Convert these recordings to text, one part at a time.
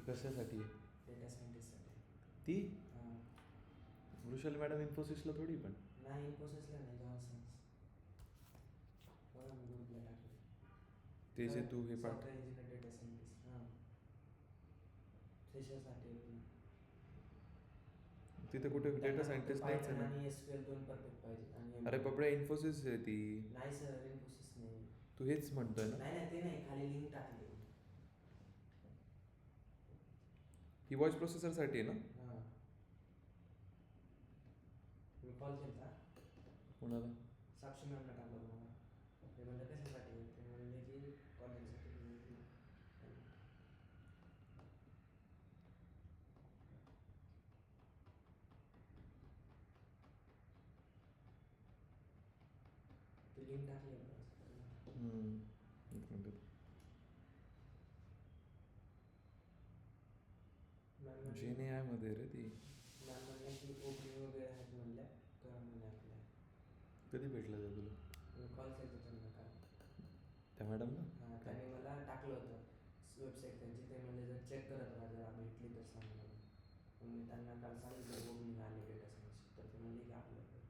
कशासाठी डेटा सायंटिस्टसाठी. ती हां. वृषाली मॅडम इन्फोसिसला थोडी पण. नाही इन्फोसिसला नाही, जॉन्सन्स. बघा मी ग्रुपला टाकले. ते जे तू हे पाठ सॉफ्टवेअर इंजिनियर डेटा सायंटिस्ट. हां. फ्रेशरसाठी. तिथे कुठे डेटा सायंटिस्ट नाहीच आहे ना. आणि एसक्यूएल दोन परफेक्ट पाहिजे. आणि अरे पपड्या इन्फोसिस आहे ती. नाही सर, इन्फोसिस नाही. तू हेच म्हणतोय ना. नाही ते नाही, खाली लिंक टाकली. ही वॉइस प्रोसेसरसाठी आहे ना. हां. मी कॉल केला कोणाला. साक्षी मॅमला टाकलं मला. ते म्हणलं कशासाठी, ते म्हणले की कॉलिंगसाठी. ते लिंक टाकली. एक मिनिट. जेने आय मध्ये रे ती. मॅम म्हणल्या की ओपनिंग वगैरे आहेत म्हणल्या, करा म्हणल्या आपल्या. कधी भेटलं ते तुला. मी कॉल केला त्यांना काल. त्या मॅडमला. हां, त्याने मला टाकलं होतं वेबसाईट त्यांची. ते म्हणजे जर चेक करत राहा, जर भेटली तर सांगा मला. मग मी त्यांना काल सांगितलं ओपनिंग आले डेटा सायन्स, तर ते म्हणले की आपल्याकडे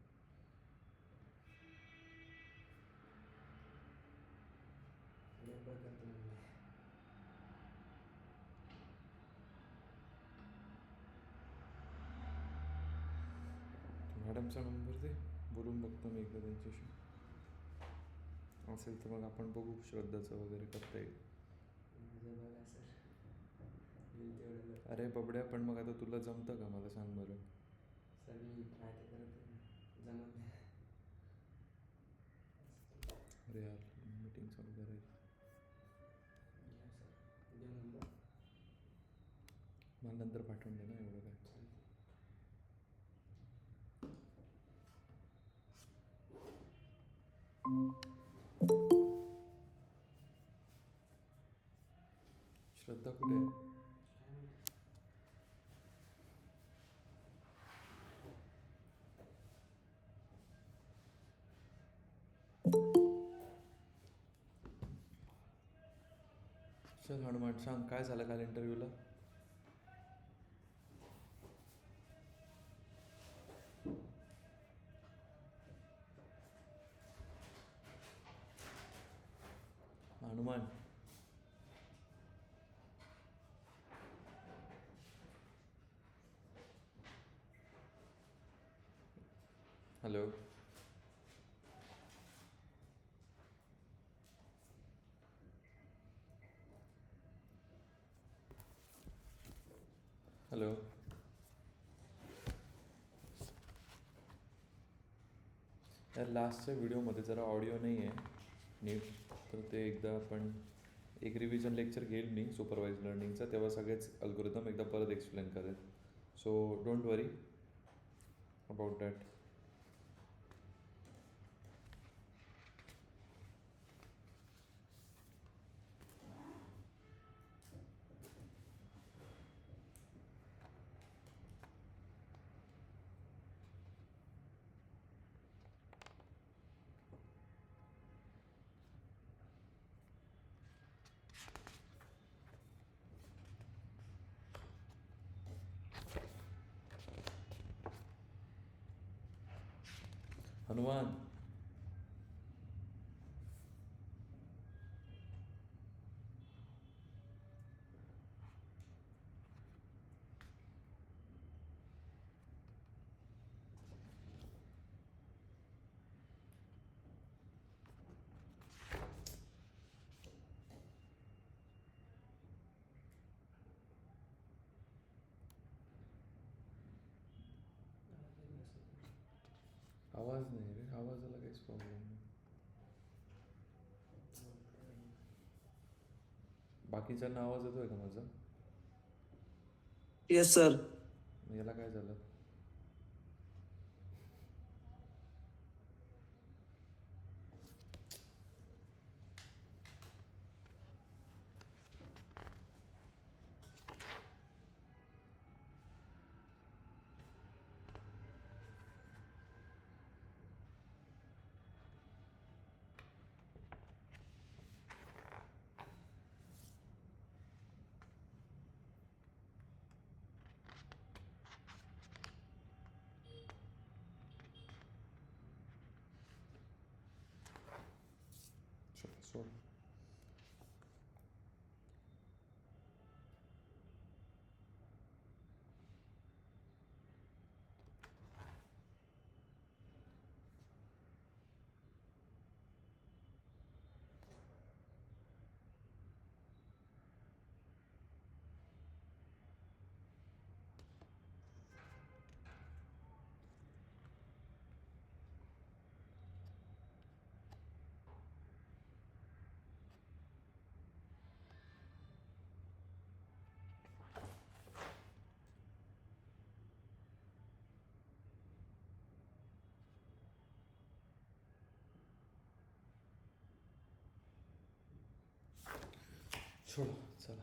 लेबर करतो म्हणले. मॅडमचा नंबर दे, बोलून बघतो मी एकदा त्यांच्याशी. असेल तर मग आपण बघू श्रद्धाचं वगैरे करता येईल. बघा सर, अरे बबड्या, पण मग आता तुला जमतं का मला सांग बरं. सर मी माहिती करत जमत नाही. अरे यार मीटिंग चालू करायची. मला नंतर पाठवून दे ना, एवढं काय. श्रद्धा कुठे आहे. चल हनुमान, सांग काय झालं काल इंटरव्ह्यूला. हनुमान. हॅलो. हॅलो. यार लास्टच्या व्हिडिओमध्ये जरा ऑडिओ नाही आहे नीट, तर ते एकदा आपण एक रिव्हिजन लेक्चर घेईल मी सुपरवाइज लर्निंगचा, तेव्हा सगळेच अल्गोरिदम एकदा परत एक्सप्लेन करेल. So don't worry about that. Hanuman. आवाज नाही रे, आवाजाला काहीच प्रॉब्लेम नाही. बाकीच्यांना आवाज येतोय का माझा. Yes sir. याला काय झालं. सोड. सोड चला.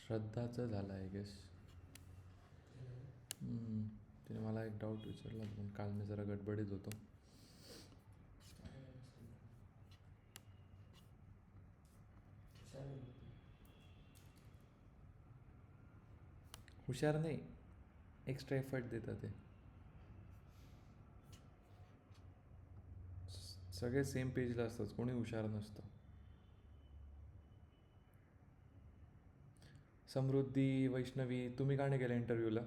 श्रद्धाचं झालं आय गेस. तिने मला एक डाऊट विचारला पण काल मी जरा गडबडीत होतो. हुशार नाही, एक्स्ट्रा एफर्ट देतात ते. सगळे सेम पेजला असतात, कोणी हुशार नसतं. समृद्धी, वैष्णवी, तुम्ही का नाही गेला इंटरव्ह्यूला?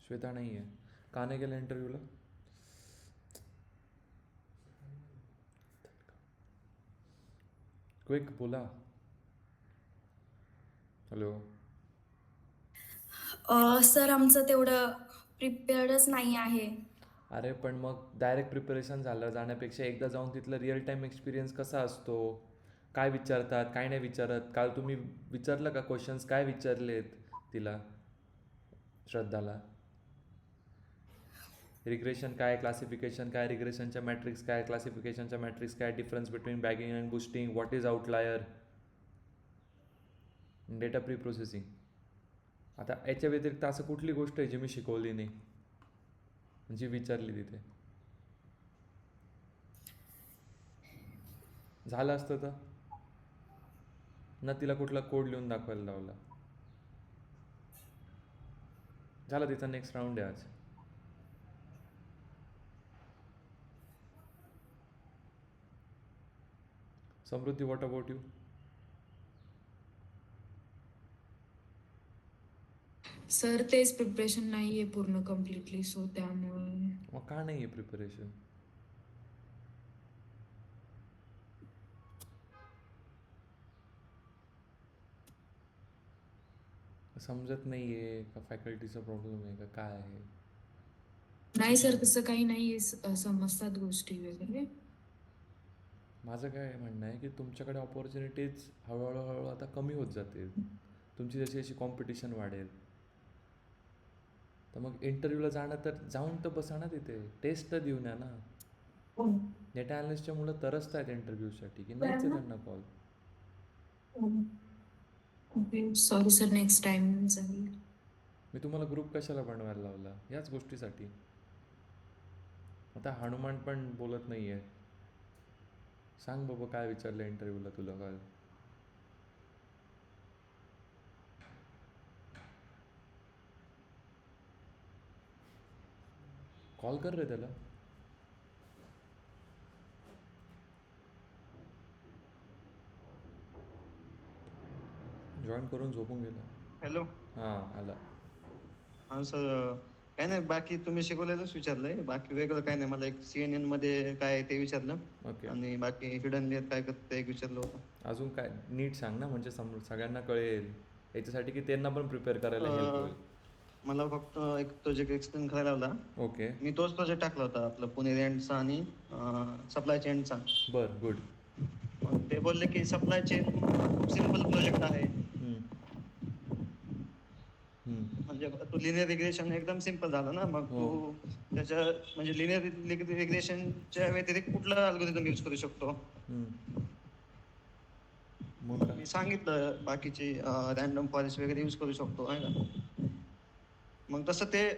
श्वेता नाही आहे, का नाही गेला इंटरव्ह्यूला? क्विक बोला. हॅलो. सर आमचं तेवढं प्रिपेअर्डच नाही आहे. अरे पण मग डायरेक्ट प्रिपरेशन झालं जाण्यापेक्षा एकदा जाऊन तिथलं रिअल टाईम एक्सपिरियन्स कसा असतो, काय विचारतात काय नाही विचारत. काल तुम्ही विचारलं का क्वेश्चन्स, काय विचारलेत तिला, श्रद्धाला? रिग्रेशन काय, क्लासिफिकेशन काय, रिग्रेशनच्या मॅट्रिक्स काय, क्लासिफिकेशनच्या मॅट्रिक्स काय, difference between bagging and boosting, what is outlier, data pre processing. आता याच्या व्यतिरिक्त असं कुठली गोष्ट आहे जी मी शिकवली नाही, जी विचारली तिथे? झालं असतं तर ना, तिला कुठला कोड लिहून दाखवायला लावला. झाला तिचा नेक्स्ट राऊंड आहे आज. समृद्धी, व्हॉट अबाउट यू? सर तेच प्रिपरेशन नाही आहे पूर्ण कम्प्लिटली, सो त्यामुळे. मग का नाही आहे प्रिपरेशन? समजत नाही आहे का, फॅकल्टीचा प्रॉब्लेम आहे का, काय आहे? नाही सर तसं काही नाही आहे, समजतात गोष्टी वगैरे. माझं काय म्हणणं आहे की तुमच्याकडे ऑपॉर्च्युनिटीज हळूहळू आता कमी होत जातील. तुमची जशी जशी कॉम्पिटिशन वाढेल, तर मग इंटरव्ह्यूला जाणं तर जाऊन तर बसा ना तिथे, टेस्ट तर देऊन या ना. डेटा अनालिस्टच्या मुलं तरसत आहेत इंटरव्ह्यूसाठी की नाहीच आहे त्यांना call. Sorry sir, next time जाईल. मी तुम्हाला ग्रुप कशाला बनवायला लावला? याच गोष्टीसाठी. आता हनुमान पण बोलत नाही आहे. सांग बाबा काय विचारलं इंटरव्ह्यूला तुला काल? कॉल कर रे त्याला. जॉईन करून झोपून गेला. हॅलो. हां आला. हां सर, काय नाही, बाकी तुम्ही शिकवलेलंच विचारलंय, बाकी वेगळं काय नाही. मला एक CNN मध्ये काय आहे ते विचारलं, ओके. आणि बाकी हिडन लेअर काय करतं ते एक विचारलं होतं. अजून काय नीट सांग ना, म्हणजे सगळ्यांना कळेल, याच्यासाठी की त्यांना पण प्रिपेअर करायला हेल्प होईल. मला फक्त एक प्रोजेक्ट एक्सप्लेन करायला लावला. ओके. मी तोच प्रोजेक्ट टाकला होता, आपलं पुणे एंडचा आणि सप्लाय चेनचा. बरं, गुड. ते बोलले की सप्लाय चेन खूप सिम्पल प्रोजेक्ट आहे, म्हणजे तू लिनियर रिग्रेशन एकदम सिम्पल झालं ना. मग तू त्याच्या म्हणजे लिनियर रिग्रेशनच्या व्यतिरिक्त कुठलं अल्गोरिदम यूज करू शकतो. मी सांगितलं बाकीचे रॅन्डम फॉरेस्ट वगैरे यूज करू शकतो आहे का. मग तसं ते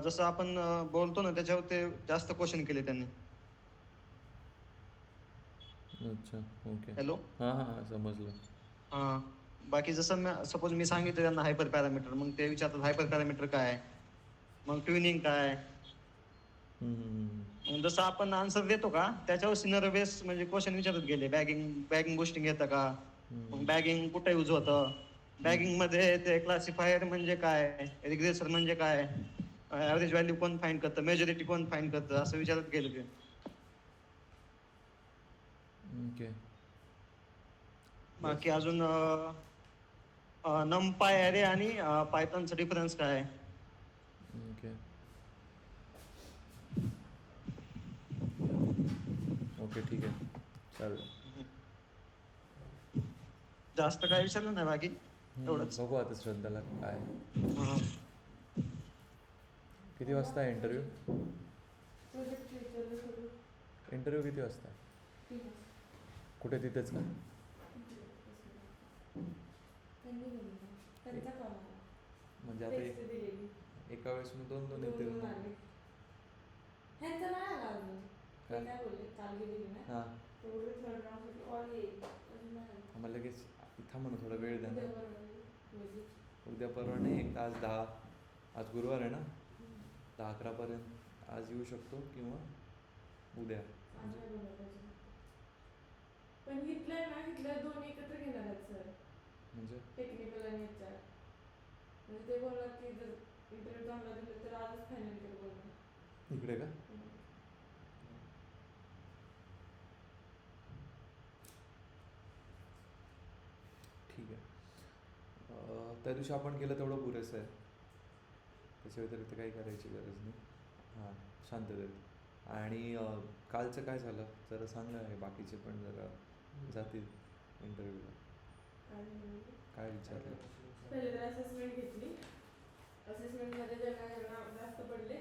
जसं आपण बोलतो ना त्याच्यावर ते जास्त क्वेश्चन केले त्यांनी. अच्छा, ओके. हॅलो. हां समजलं. हां, बाकी जसं सपोज मी सांगितलं त्यांना हायपर पॅरामीटर, मग ते विचारतात हायपर पॅरामीटर काय आहे. मग ट्युनिंग काय. मग जसं आपण आन्सर देतो का त्याच्यावर सिनर बेस म्हणजे क्वेश्चन विचारत गेले. बॅगिंग बुस्टिंग येतं का, मग बॅगिंग कुठे यूज होतं, बॅगिंग मध्ये ते क्लासिफायर म्हणजे काय, रिग्रेसर म्हणजे काय, ऍव्हरेज व्हॅल्यू कोण फाइंड करतं, मेजॉरिटी कोण फाइंड करतं, असं विचारत गेले ते. ओके. बाकी अजून नमपाय अरे आणि पायथॉनचा डिफरन्स काय आहे. ओके. ओके ठीक आहे चालेल. जास्त काय विचारलं नाही बाकी एवढंच. बघू आता श्रद्धाला काय. हा. किती वाजता आहे इंटरव्ह्यू? इंटरव्ह्यू किती वाजता आहे? कुठे तिथेच का? म्हणजे आता एका वेळेस मी दोन येतील. हां मग लगेच इथं म्हणून थोडा वेळ द्या ना. उद्या परवा नाही, एक तास 10, आज गुरुवार आहे ना, 10-11पर्यंत आज येऊ शकतो किंवा उद्या. पण हिटलर ना, हिटलर दोन एकत्र घेणार आहेत सर, म्हणजे टेक्निकल आणि HR. म्हणजे ते बोलणार की जर इंटरव्ह्यू चांगला दिला तर आजच फायनल कर बोलणार. इकडे का? ठीक आहे. त्या दिवशी आपण केलं तेवढं पुरेसं आहे, त्याच्या व्यतिरिक्त काही करायची गरज नाही. हां शांततेत. आणि कालचं काय झालं जरा सांगा, आहे बाकीचे पण जरा जातील इंटरव्ह्यूला. काय विचारलं? पहिले तर असेसमेंट घेतली. असेसमेंटमध्ये ज्यांना जास्त पडले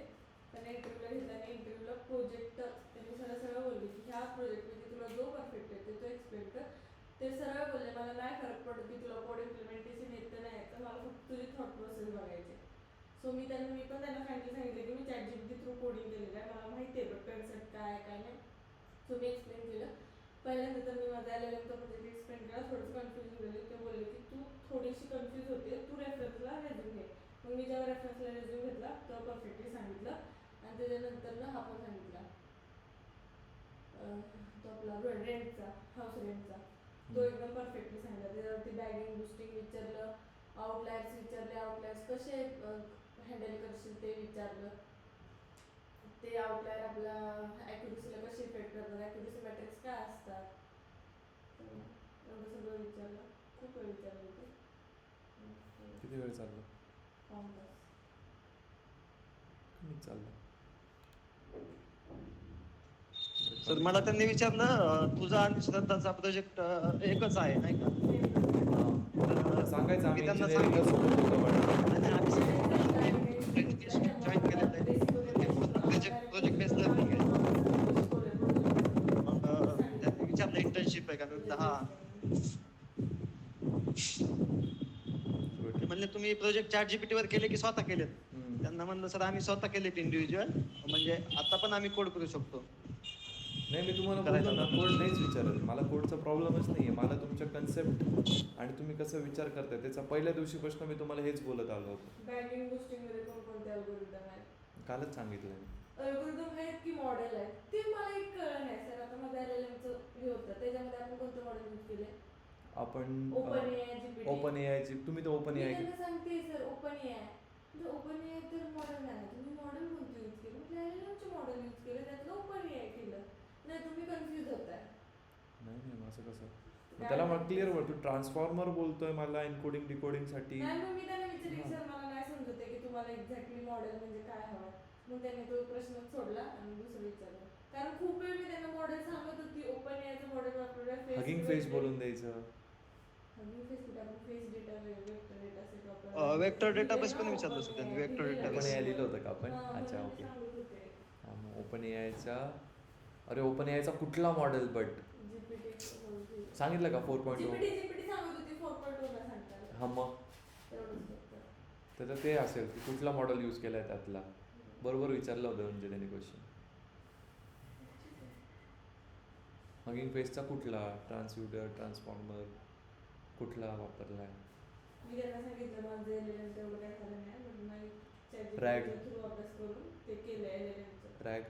त्यांना इंटरव्ह्यूला घेतला आणि इंटरव्ह्यूला प्रोजेक्ट त्यांनी सरळ बोलले की ह्या प्रोजेक्टमध्ये तुला जो परफेक्ट येते तो एक्सप्लेन कर. ते सरळ बोलले मला नाही फरक पडत की तुला कोड इम्प्लिमेंटेशन येतं नाही येतं, मला फक्त तुझी थॉट प्रोसेस बघायची. सो मी पण त्यांना सांगितलं की मी ChatGPT थ्रू कोडिंग केलेलं आहे, मला माहिती आहे बट कन्सेप्ट काय काय नाही. सो मी एक्सप्लेन केलं. पहिल्यांदा तर मी माझा LLMचा प्रोजेक्ट एक्सप्लेन केला, थोडंसं कन्फ्युजन झाली. ते बोलले की तू थोडीशी कन्फ्यूज होते, तू रेफरन्सला रेझ्यूम घे. मग मी जेव्हा रेफरन्सला रेझ्यूम घेतला तेव्हा परफेक्टली सांगितलं. आणि त्याच्यानंतर हा पण सांगितला तो आपला रेंटचा, हाऊस रेंटचा, तो एकदम परफेक्टली सांगितला. त्याच्यावरती बॅगिंग बुस्टिंग विचारलं, आउटलायर्स विचारले, आउटलायर्स कसे हँडल करशील ते विचारलं. ते आउटलायर आपला ॲक्युरसीला कसे इफेक्ट करतात, ॲक्युरसी मॅट्रिक्स काय असतात, एवढं सगळं विचारलं. खूप वेळ विचारलं होते. किती वेळ चाललं? पाऊण तास. कमीच चाललं. सर मला त्यांनी विचारलं तुझा आणि श्रद्धाचा प्रोजेक्ट एकच आहे नाही का. सांगायचं आम्ही मी त्यांना engineering ला सोबत होतो पण. आणि आम्ही जॉईन केलेलं आहे. प्रोजेक्ट बेस्ड लर्निंग आहे. मग त्यांनी विचारलं इंटर्नशिप आहे का, मी म्हटलं हा. ते म्हणले तुम्ही प्रोजेक्ट ChatGPT वर केले की स्वतः केलेत. त्यांना म्हणलं सर आम्ही स्वतः केलेत इंडिव्हिज्युअल, म्हणजे आता पण आम्ही कोड करू शकतो. नाही मी तुम्हाला बोललो ना, कोड नाहीच विचारत मला, कोडचा प्रॉब्लेमच नाही आहे मला. तुमच्या कन्सेप्ट आणि तुम्ही कसं विचार करताय त्याचा पहिल्या दिवशीपासून मी तुम्हाला हेच बोलत आलो होतो. बॅगिंग बुस्टिंगमध्ये कोणकोणते अल्गोरिदम आहेत? कालच सांगितलं मी. अल्गोरिदम आहेत की मॉडेल आहेत ते मला एक कळलं नाही सर. आता माझं LLMचं हे होतं, त्याच्यामध्ये आपण कोणतं मॉडेल यूज केले? आपण OpenAI, GPT. OpenAI तुम्ही तर मी OpenAI त्यांना सांगते सर OpenAI. म्हणजे OpenAI तर मॉडेल नाही, तुम्ही मॉडेल कोणतं यूज केलं? म्हटलं LLMचं मॉडेल यूज केलं, त्यातलं OpenAI केलं. नाही तुम्ही कन्फ्यूज होताय. नाही असं कसं. त्याला मग क्लिअर बोल, तू ट्रान्सफॉर्मर बोलतोय मला एन्कोडिंग डिकोडिंगसाठी. नाही मग मी त्यांना विचारले सर मला नाही समजत आहे की तुम्हाला एक्झॅक्टली मॉडेल म्हणजे काय हवं. मग त्यांनी तो प्रश्नच सोडला आणि दुसरं विचारलं. कारण खूप वेळ मी त्यांना मॉडेल सांगत होती, OpenAIचं मॉडेल वापरूया. हगिंग फेस बोलून द्यायचं. हगिंग फेस कुठे, आपण face data vector data set वापरला. वेक्टर डेटाबेस पण विचारलं सर त्यांनी. वेक्टर डेटाबेस OpenAI लिहिलं होतं का आपण? अच्छा ओके. हां मग OpenAIचा, अरे OpenAIचा कुठला मॉडेल बट सांगितलं का 4.0? GPT सांगत होती 4.0 ला सांगताना. हां मग त्याचं ते असेल की कुठला मॉडेल यूज केलाय त्यातला. बरोबर विचारलं होतं म्हणजे त्यांनी क्वेश्चन. हगिंग फेसचा कुठला, ट्रान्सड्यूसर, ट्रान्सफॉर्मर कुठला वापरलाय? मी त्यांना सांगितलं माझं LLM तेवढं काय झालं नाही, पण नाही Rag. थ्रू अभ्यास करून ते केलं LLM रॅग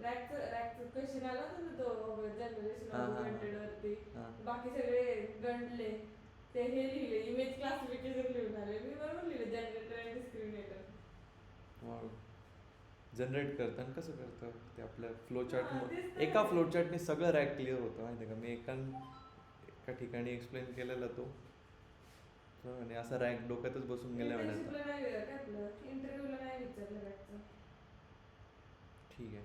रॅकचं क्वेश्चन आला होता ना तो जनरेशन हा, हा, हा. ऑफ वरती हां बाकी सगळे गणले ते हे लिहिले इमेज क्लासिफिकेशन लिहून आले मी बरोबर लिहिले जनरेटर आणि डिस्क्रिमिनेटर जनरेट करताना कसं करतं ते आपल्या फ्लो हा, चार्ट तेच तर. एका फ्लो चार्टने सगळं रॅक क्लिअर होतं माहिती आहे का मी एका ठिकाणी एक्सप्लेन केलेला तो आणि असा रॅक डोक्यातच बसून गेला म्हणायचा इंटर्नशिपला नाही काय आपलं इंटरव्ह्यूला नाही विचारलं रॅकचं ठीक आहे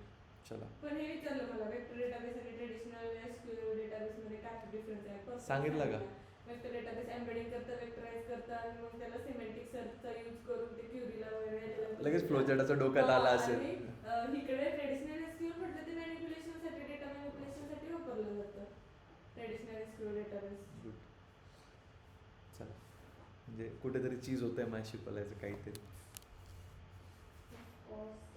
चला पण हे विचारलं मला वेक्टर डेटाबेस आणि ट्रेडिशनल एसक्यूएल डेटाबेस मध्ये काय डिफरन्स आहे First सांगितलं का? वेक्टर डेटाबेस एम्बेडिंग करता वेक्टराइज करता आणि मग त्याला सिमेंटिक सर्चचा यूज करून ते क्युरीला वगैरे लगेच फ्लो चार्टाचं डोक्यात आला असेल आणि इकडे ट्रेडिशनल एसक्यूएल म्हटलं ते मॅनिप्युलेशनसाठी डेटा मॅनिप्युलेशनसाठी वापरलं जातं ट्रेडिशनल एसक्यूएल डेटाबेस Good. चला म्हणजे कुठेतरी चीज होतंय मला शिकवायचं काहीतरी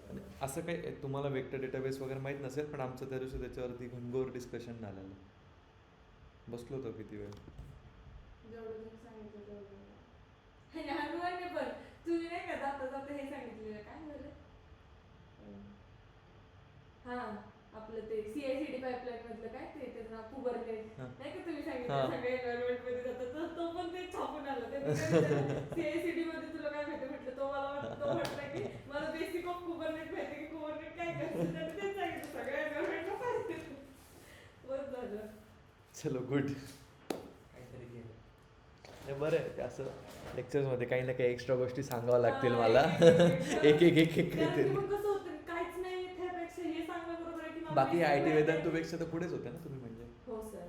आणि असं काही तुम्हाला वेक्टर डेटाबेस वगैरे माहीत नसेल पण आमचं त्या दिवशी त्याच्यावरती घनघोर डिस्कशन झालेलं बसलो होतो किती वेळ जेवढं तुम्ही सांगितलं तेवढं आणि हनुमानने पण तुम्ही नाही का जाता जाता हे सांगितलेलं काय झालं हा आपलं ते CI/CD पाईपलाईन मधलं काय ते त्याचं नाव कुबरनेट हा. नाही का तुम्ही हा. सांगितलं सगळे एन्व्हायरमेंट मध्ये जातात तर तो पण ते छापून आला ते CI/CD मध्ये तुला काय माहिती म्हटलं तो म्हटलं की मला बेसिक ऑफ कुबरनेट माहिती की कुबरनेट काय करतं त्याने तेच सांगितलं सगळ्या एन्व्हायरमेंटला पाहिजे बस झालं चलो गुड काहीतरी केलं. नाही बरं आहे ते असं लेक्चर्समध्ये काही ना काही एक्स्ट्रा गोष्टी सांगाव्या लागतील मला एक एक कारण की काहीतरी मग कसं होतं काहीच नाही त्यापेक्षा हे सांगणं बरोबर आहे की मला बाकी माहिती IT आहे. वेदांतूपेक्षा तर पुढेच होते ना तुम्ही म्हणजे हो सर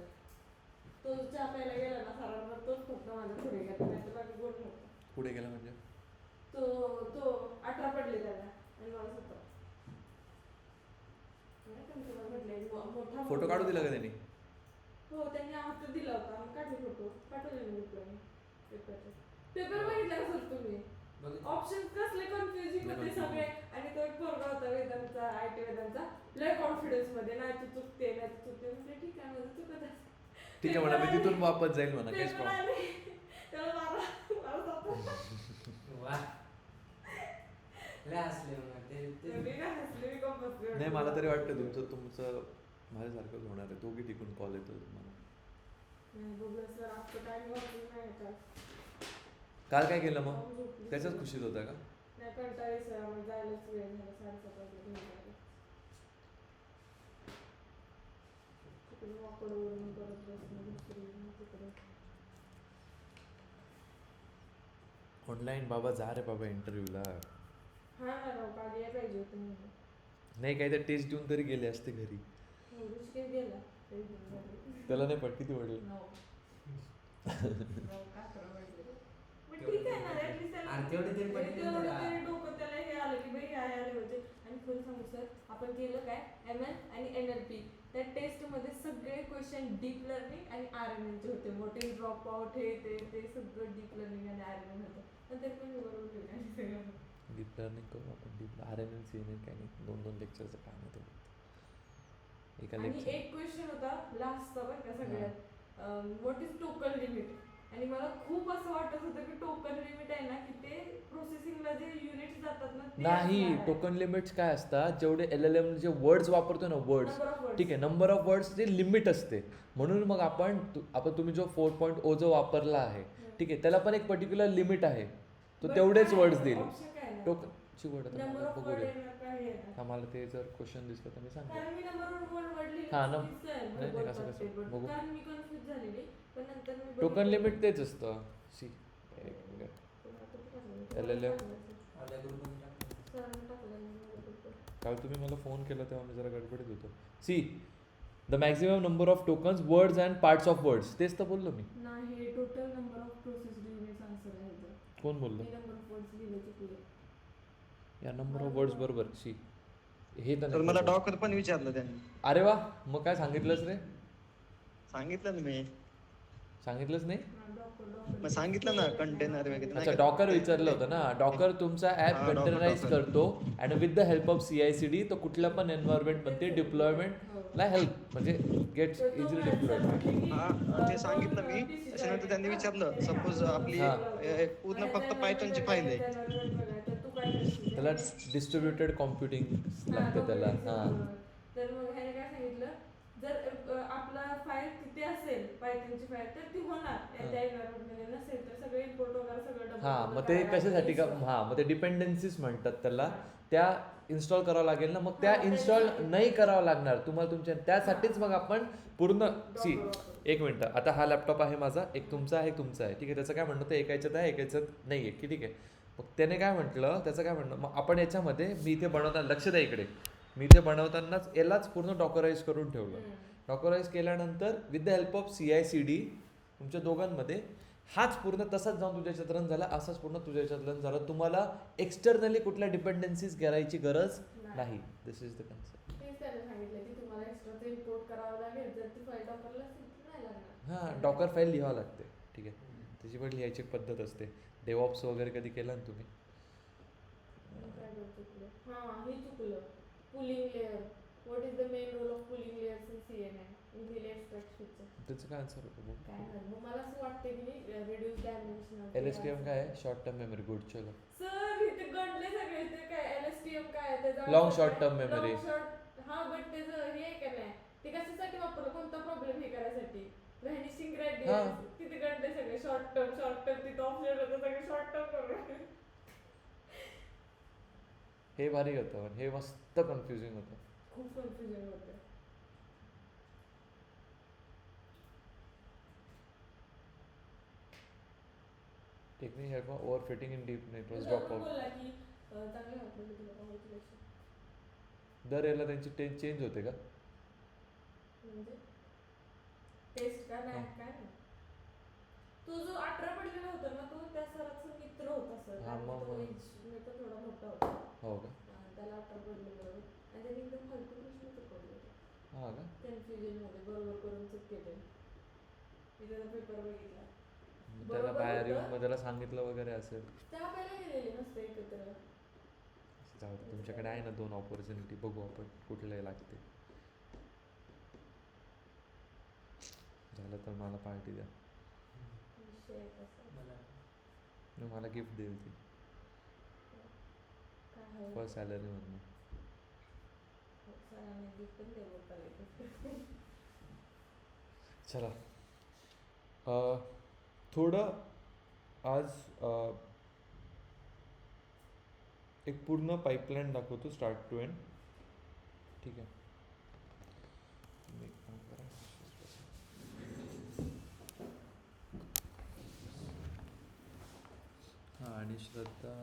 तो चहा प्यायला गेला ना सरांवर तोच फक्त माझा पुढे गेला नाही तर बाकी कोण नव्हतं पुढे गेला म्हणजे तो 18 पडले त्याला आणि मला 17 नाही का मी तुम्हाला म्हटलंय, मोठा फोटो काढू दिला का त्यांनी हो त्यांनी हातात दिला होता आम्ही काढले फोटो पाठवले मी रिप्लाय पेपरचे पेपर बघितला का सर तुम्ही बघितलं. ऑप्शन कसले कन्फ्युजिंग लय होते confusing. सगळे आणि तो एक पोरगा होता वेदांचा IT वेदांचा लय कॉन्फिडन्स मध्ये नाही तू चुकते नाही तू चुकते म्हणजे ठीक आहे माझं चुकत आहे ठीक आहे म्हणा मी तिथून वापस जाईल म्हणा काहीच पेपर प्रॉब्लेम आले त्याला मला सापडला. वा लय हसले मग ते मी काय हसले मी गप्प बसले नाही मला तरी वाटतं तुमचं माझ्यासारखंच होणार आहे दोघी टिकून कॉल येतो तुम्हाला नाही बघूया सर आजचं टाइम वाचून नाही का काल काय केलं मग त्याच्याच खुशीत होता का नाही कंटाळी सर आम्हाला जायलाच वेळ झाला 7:30 वाजले घरी जायला. तिकडे वाकडवरून परत बसणं दुसरी तिकडे ऑनलाईन बाबा जा रे बाबा इंटरव्ह्यूला हा ना राव काल यायला पाहिजे होतं मी नाही काही तर टेस्ट देऊन तरी गेले असते घरी ऋषिकेश गेला तरी घेऊन जाते. त्याला नाही पण किती वडील No. No, का करावं वाटलं? पण ठीक आहे ना at least त्याला- आणि तेवढे तरी पडले तेवढं त्याला. तरी डोकं त्याला हे आलं की बाई हे आले होते आणि खरं सांगू सर आपण केलं काय ML आणि NLP त्या टेस्ट मध्ये सगळे क्वेश्चन डीप लर्निंग आणि RNN चे होते मोठे ड्रॉप आउट हे ते सगळं डीप लर्निंग आणि RNN होतं पण तरी पण मी बरोबर लिहिलं आणि सगळं डीप लर्निंग करू आपण डीप RNN CNN काही नाही 2-2 लेक्चरचं काम आहे ते एका आणि लेक्चर एक क्वेश्चन होता लास्टचा बरं का सगळ्यात व्हॉट इज टोकन लिमिट आणि मला खूप असं वाटत होतं की टोकन लिमिट आहे ना की ते प्रोसेसिंगला जे युनिट्स जातात ना ते नाही असणार आहे. टोकन लिमिट्स काय असतात जेवढे LLM जे वर्ड्स वापरतो ना वर्ड्स Number of words. ठीक आहे नंबर ऑफ वर्ड्स ते लिमिट असते म्हणून मग आपण तुम्ही जो 4.0 जो वापरला आहे ठीक आहे त्याला पण एक पर्टिक्युलर लिमिट आहे तो But तेवढेच काय वर्ड्स आहे? देईल Option काय आहे? टोकनची वर्ड Number आता of बघू word दे आहे ना, काय आहे ना? आम्हाला ते जर क्वेश्चन दिसलं तर मी सांगतो कारण मी number of word लिहिलं हा, दिसतंय, नाही, बोलतात कसं- ते, कसं, but बघू. कारण मी कन्फ्युज झालेली पण नंतर मी टोकन बघितलं. लिमिट तेच असतं सी LLM. आपल्या ग्रुपमध्ये टाकलं. सरांनी टाकलं आणि मला बघितलं. काल तुम्ही मला फोन केला तेव्हा मी जरा गडबडीत होतो see the maximum number of tokens words and parts of words तेच तर बोललो मी नाही total number of process units answer आहे इथं. कोण बोललो मी नंबर ऑफ वर्ड्स लिहिले चुकले या नंबर ऑफ वर्ड्स बरोबर सी हे तर तर नाही मला बरोबर. डॉक्टर पण विचारलं त्यांनी अरे वा मग काय सांगितलंच रे सांगितलं ना मी सांगितलंच नाही मग सांगितलं ना कंटेनर वगैरे नाही अच्छा का? डॉकर विचारलं होतं ना डॉकर तुमचा ऍप हा, Docker, कंटेनराइज Docker. करतो आणि with the help of CI/CD तो कुठल्या पण एन्व्हायरमेंट मध्ये डिप्लॉयमेंटला हेल्प म्हणजे गेट्स इझिली डिप्लॉयड हा ते सांगितलं मी त्याच्यानंतर त्यांनी विचारलं सपोज आपली हा. पूर्ण फक्त पायथॉनची फाईल आहे तर तू काय प्रश्न त्याला डिस्ट्रीब्युटेड कॉम्प्युटिंग लागते त्याला. हां तर मग ह्याने काय सांगितलं, जर आपला फाईल तिथे असेल पायथनची फाईल तर ती होणार त्या एन्व्हायरमेंटमध्ये, नसेल तर सगळे इम्पोर्ट वगैरे सगळं डबल हां मग ते कशासाठी का मग ते डिपेंडन्सीज म्हणतात त्याला. त्या इन्स्टॉल करावं लागेल ना, मग त्या इन्स्टॉल नाही करावं लागणार तुम्हाला तुमच्या. त्यासाठीच मग आपण पूर्ण एक मिनटं, आता हा लॅपटॉप आहे माझा, एक तुमचा आहे, एक तुमचा आहे, ठीक आहे. त्याचं काय म्हणणं, ते एकाच्यात आहे एकाच्यात नाही आहे की ठीक आहे. मग त्याने काय म्हटलं, त्याचं काय म्हणणं, मग आपण याच्यामध्ये मी इथे बनवताना लक्ष द्या इकडे, मी इथे बनवतानाच यालाच पूर्ण डॉकराईज करून ठेवलं. डॉकराईज केल्यानंतर with the help of CI/CD तुमच्या दोघांमध्ये हाच पूर्ण तसाच जाऊन तुझ्या याच्यात रन झाला, असाच पूर्ण तुझ्या याच्यात रन झाला. तुम्हाला एक्सटर्नली कुठल्या डिपेंडन्सीज करायची गरज नाही. दिस इज द कन्सेप्ट. तेच त्याने सांगितलं की तुम्हाला एक्स्ट्राचं इम्पोर्ट करावं लागेल, जर ती फाईल डॉकरला असेल तर नाही लागणार. हां डॉकर फाईल लिहावं लागते, ठीक आहे. त्याची पण लिहायची एक पद्धत असते. डेव्हऑप्स वगैरे कधी केलं ना तुम्ही? काय बरं चुकलं, हां हे चुकलं. Pooling layer, what is the main role of pooling layers in CNN in relay extract feature. त्याचं काय आन्सर होतं काय नाही, मग मला असं वाटतं की रिड्यूस डायमेन्शन. LSTM काय आहे? Short term memory. गुड, चलो. सर इथे गणले सगळे, ते काय LSTM काय आहे त्याचा लॉंग शॉर्ट टर्म मेमरी. हां बट त्याचं हे आहे का नाही, ते कशासाठी वापरलं, कोणता प्रॉब्लेम हे करायसाठी, व्हॅनिशिंग ग्रेडियंट. तिथे गणले सगळे शॉर्ट टर्म तिथं ऑप्शन होतं सगळे शॉर्ट टर्म करून. हे भारी होतं पण हे मस्त कन्फ्युजिंग होतं. खूप कन्फ्युजन होतं. Technique help over fitting in deep network तो ड्रॉप पण आउट. बोलला की चांगलं वाटलं तुला कॉंग्रॅच्युलेशन. दर याला त्यांची चेंज होते का? म्हणजे टेस्ट का नाही काय नाही. तो जो 18 पडलेला होता ना, तो त्या सराचा मित्र होता सर. हां, मग तो एजने पण थोडा मोठा होता. हो का? त्याला 18 पडले बरोबर, आणि त्याने एकदम फालतू प्रश्न चुकवले होते. हां का? कन्फ्युजन मध्ये बरोबर करून चूक केले. मी त्याचा पेपर बघितला. मग त्याला बरोबर बाहेर होतं. येऊन मग त्याला सांगितलं वगैरे असेल. चहा प्यायला गेलेले मस्त एकत्र. जाऊ दे, तुमच्याकडे आहे ना 2 ऑपॉर्च्युनिटी, बघू आपण कुठले लागते. झालं तर मला पार्टी द्या. विषय कसा मग मला गिफ्ट देईल ती काय हवं फर्स्ट सॅलरीमधनं. सरांनी गिफ्ट पण देऊ पाहिजे. चला थोडं आज एक पूर्ण पाईपलाईन दाखवतो स्टार्ट टू एंड, ठीक आहे. तुम्ही एक काम करा. हां आणि श्रद्धा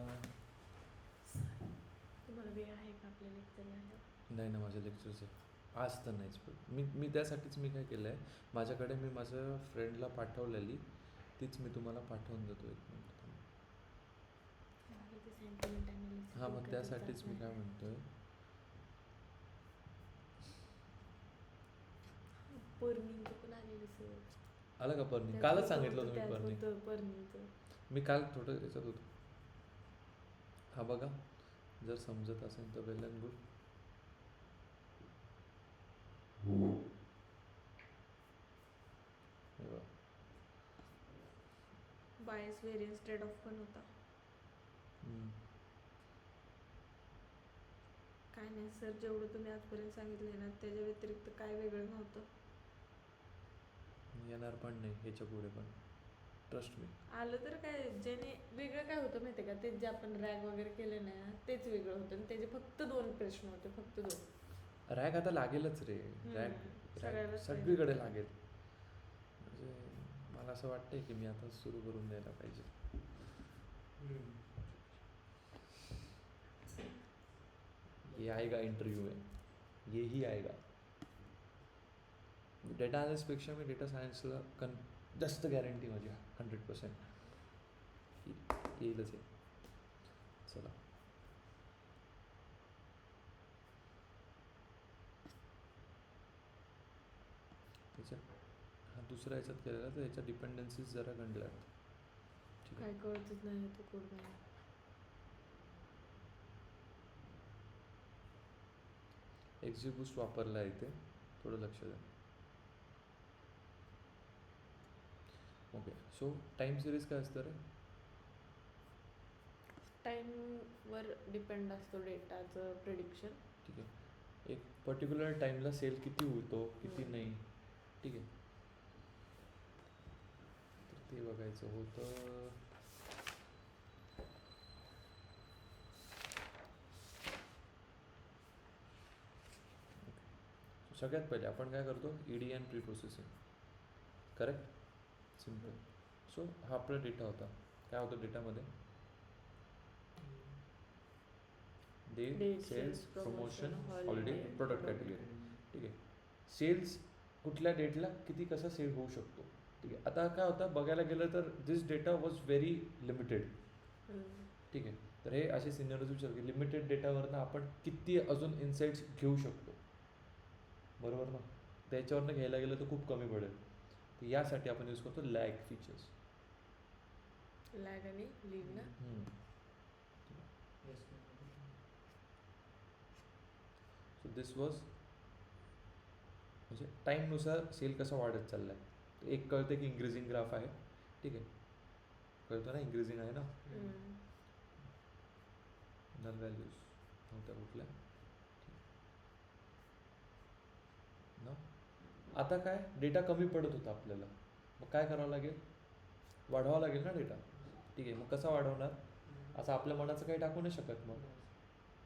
तुम्हाला वेळ आहे का आपल्या लेक्चर आहे? नाही ना, माझ्या लेक्चर्स आहे आज तर नाहीच. पण मी त्यासाठीच मी काय केलं आहे, माझ्याकडे मी माझ्या फ्रेंडला पाठवलेली तीच मी तुम्हाला पाठवून देतो. एक मिनिट. हां मग त्यासाठीच मी काय म्हणतोय, पर्निंग पण आलेलं सर. आलं का पर्निंग? कालच सांगितलं तुम्ही पर्निंग. पर्निंगचं मी काल थोडं याच्यात होतो. हा बघा, जर समजत असेल तर well and good. Bias variance trade off पण होता. काय नाही सर, जेवढं तुम्ही आजपर्यंत सांगितलंय ना त्याच्या व्यतिरिक्त काय वेगळं नव्हतं. येणार पण नाही ह्याच्या पुढे पण, ट्रस्ट मी. आलं तर काय, ज्याने वेगळं काय होतं माहिती आहे का, ते जे आपण रॅग वगैरे केले ना तेच वेगळं होतं, आणि त्याचे फक्त 2 प्रश्न होते, फक्त 2. रॅग आता लागेलच रे. रॅग सगळ्यालाच सगळीकडे लागेल. म्हणजे मला असं वाटतंय की मी आता सुरू करून द्यायला पाहिजे. ये आएगा इंटरव्यू में, येही आएगा. डेटा अनालिस्टपेक्षा मी डेटा सायन्सला जास्त गॅरंटी माझी 100% येईलच आहे. चला त्याच्या हा दुसऱ्या ह्याच्यात केलेला, तर ह्याच्या डिपेंडन्सीज जरा गणल्या. ठीक आहे. काय कळतच नाही तो कोड मला. एक्झिबूस्ट वापरला आहे इथे, थोडं लक्ष द्या. ओके, सो टाईम सिरीज काय असतं रे? टाईमवर डिपेंड असतो डेटाचं प्रिडिक्शन. ठीक आहे. एक पर्टिक्युलर टाईमला सेल किती होतो किती नाही, ठीक आहे. तर ते बघायचं होतं. सगळ्यात पहिले आपण काय करतो, ED and pre processing, correct, simple. So हा आपला डेटा होता. काय होतं डेटामध्ये, date, Date, sales, sales, promotion, promotion, holiday, holiday, product category. ठीक आहे. सेल्स कुठल्या डेटला किती कसा सेल होऊ शकतो, ठीक आहे. आता काय होतं बघायला गेलं तर दिस डेटा वॉज व्हेरी लिमिटेड, ठीक आहे. तर हे असे सिनियर्स विचार की लिमिटेड डेटावरनं आपण किती अजून इन्साइट्स घेऊ शकतो, बरोबर ना. त्याच्यावरनं घ्यायला गेलं तर खूप कमी पडेल. तर यासाठी आपण यूज करतो लॅग फीचर्स. लॅग आणि लीड ना. सो दिस वॉज म्हणजे टाईमनुसार सेल कसा वाढत चालला आहे. एक कळतं की इंक्रीजिंग ग्राफ आहे, ठीक आहे, कळतं ना इंक्रीजिंग आहे ना. नल व्हॅल्यूज नव्हत्या कुठल्या ना. आता काय डेटा कमी पडत होता आपल्याला, मग काय करावं लागेल, वाढवावं लागेल ना डेटा, ठीक आहे. मग कसा वाढवणार, असं आपल्या मनाचं काही टाकू नाही शकत. मग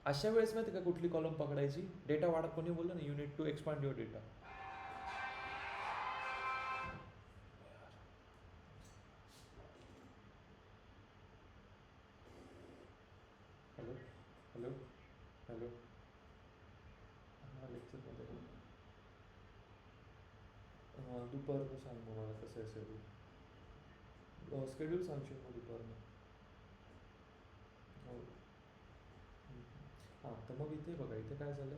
अशा वेळेस माहिती का कुठली कॉलम पकडायची, डेटा वाढ, कोणी बोललं ना you need to expand your data. Hello hello hello, हां लेक्चरमध्ये दुपारनं सांग मग मला कसं आहे शेड्यूल, शेड्यूल सांगशील मग दुपारनं. हो. हां तर मग इथे बघा, इथे काय झालं,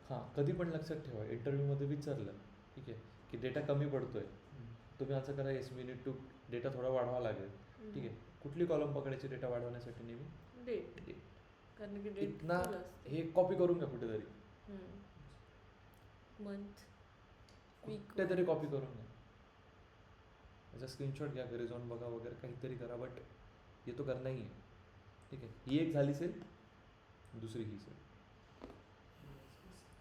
हां कधी पण लक्षात ठेवा इंटरव्ह्यूमध्ये विचारलं, ठीक आहे, की डेटा कमी पडतोय, तुम्ही असं करा yes we need to, data थोडा वाढवावा लागेल, ठीक आहे. कुठली कॉलम पकडायची डेटा वाढवण्यासाठी नेहमी, डेट, डेट. कारण की डेट इतना हे कॉपी करून घ्या कुठेतरी, मंथ, वीक कुठेतरी कॉपी करून घ्या, याचा स्क्रीनशॉट घ्या, घरी जाऊन बघा वगैरे काहीतरी करा, बट ये तो करना ही आहे, ठीक आहे. ही एक झाली सेल, दुसरी ही सेल.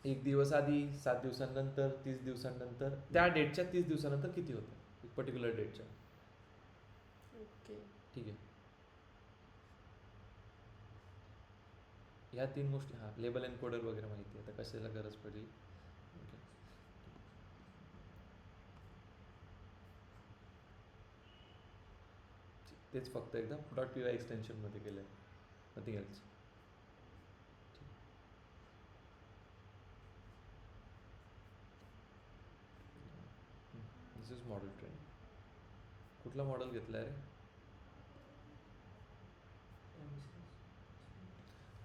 1 दिवस आधी, 7 दिवसांनंतर, 30 दिवसांनंतर, त्या डेटच्या 30 दिवसानंतर किती होतं एक पर्टिक्युलर डेटच्या, ओके. ठीक आहे. ह्या 3 गोष्टी, हां लेबल एन्कोडर वगैरे माहिती आहे, आता कशाला गरज पडली, ओके. तेच फक्त एकदा .py एक्सटेन्शनमध्ये केलं आहे, nothing else. This is model train. कुठला मॉडेल घेतला आहे रे,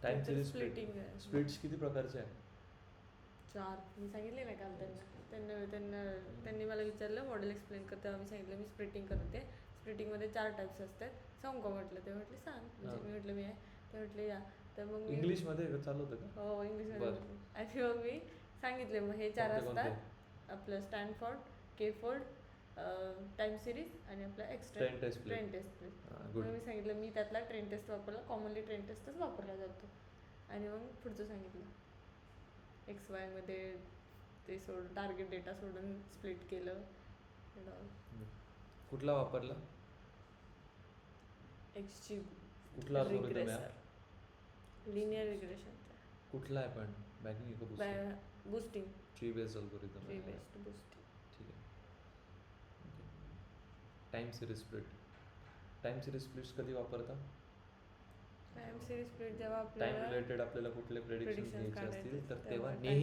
टाइम सिरीज स्प्लिटिंग आहे. स्प्लिट्स किती प्रकारचे आहे, 4 मी सांगितले ना काल त्यांनी मला विचारलं मॉडेल एक्सप्लेन कर, तेव्हा मी सांगितलं मी स्प्लिटिंग करते. स्प्लिटिंगमध्ये 4 टाईप्स असतात, सांगू का म्हटलं, ते म्हटले सांग, म्हणजे मी म्हटलं मी आहे, ते म्हटले या. तर मग मी इंग्लिशमध्ये चालू होतं का, हो इंग्लिशमध्ये बरं. बोलते. आणि मग मी सांगितले मग हे 4 कोणते असतात, आपलं स्टॅनफोर्ड, केफोर्ड, टाइम सिरीज आणि आपला extra train test split, train test. Good. मग मी सांगितलं मी त्यातला ट्रेन टेस्ट वापरला, कॉमनली ट्रेन टेस्टच वापरला जातो. आणि मग पुढचं सांगितलं XY मध्ये ते सोडून टार्गेट डेटा सोडून स्प्लिट केलं. कुठला वापरला, एक्सची कुठला algorithm आहे, लिनियर रिग्रेशन, कुठला आहे पण बॅकिंग का boosting, boosting, tree based algorithm tree आहे, बेस्ड बूस्टिंग. ठीक आहे. Time series split, time series splits कधी वापरता, टाइम सिरीज स्प्लिट जेव्हा टाइम आपल्याला रिलेटेड आपल्याला कुठले प्रेडिक्शन predictions घ्यायचे असतील काढायचे तर तेव्हा तेव्हा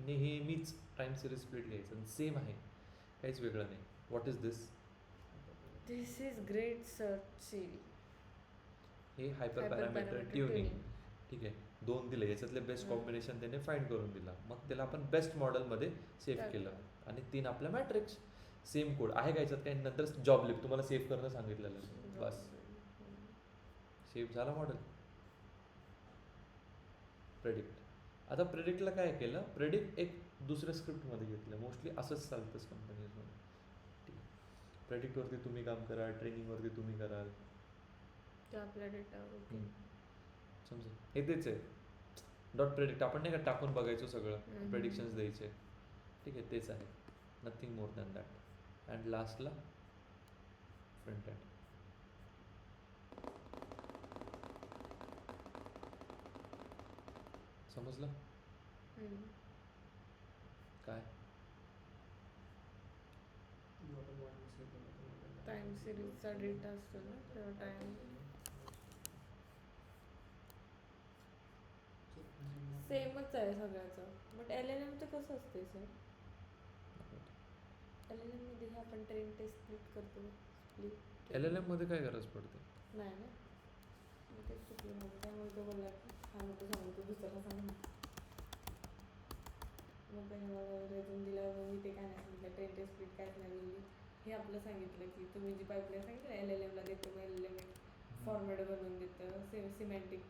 नेहमीच टाइम सिरीज स्प्लिट घ्यायचं, सेम आहे, काहीच वेगळं नाही. What is this, this is grid search CV, हे हायपर पॅरामीटर ट्युनिंग, ठीक आहे. 2 दिले, याच्यातले बेस्ट कॉम्बिनेशन त्याने फाइंड करून दिला, मग त्याला आपण बेस्ट मॉडेलमध्ये सेव्ह केलं, आणि 3 आपल्या मॅट्रिक्स, सेम कोड आहे का याच्यात काही, नंतर जॉब लिप तुम्हाला सेव्ह करणं सांगितलेलं, बस सेव्ह झाला मॉडेल. प्रेडिक्ट, आता प्रेडिक्टला काय केलं, प्रेडिक्ट एक दुसऱ्या स्क्रिप्टमध्ये घेतलं, मोस्टली असंच चालतंच कंपनीजमध्ये, ठीक आहे. प्रेडिक्टवरती तुम्ही काम कराल, ट्रेनिंगवरती तुम्ही कराल, ते आपल्या डेटावर ओके समजा हे तेच आहे. डॉट प्रेडिक्ट आपण नाही का टाकून बघायचो सगळं, हम्म. प्रेडिक्शन्स द्यायचे, ठीक आहे, तेच आहे, nothing more than that. And लास्टला फ्रंट एंड. समजलं काय? टाइम सिरीजचा डेटा असतो ना तेव्हा टाइम सेमच आहे सगळ्याचं. बट LLMचं कसं असते सर? LLM मध्ये हे आपण ट्रेन टेस्ट स्प्लिट करतो. स्प्लिट LLM मध्ये काय गरज पडते? नाही ना, मग तेच चुकलं माझं. त्यामुळे तो बोलला की हा नको सांगू, तो दुसरा सांग. मग त्याने मला रेझूम दिल्यावर मी ते काय नाही सांगितलं, ट्रेन टेस्ट स्प्लिट काहीच नाही बोलली. हे आपलं सांगितलं की तुम्ही जी पाईपलाईन सांगितलं LLM ला देतो, मग LLM एक फॉर्मॅट बनवून देतं, सिमॅन्टिक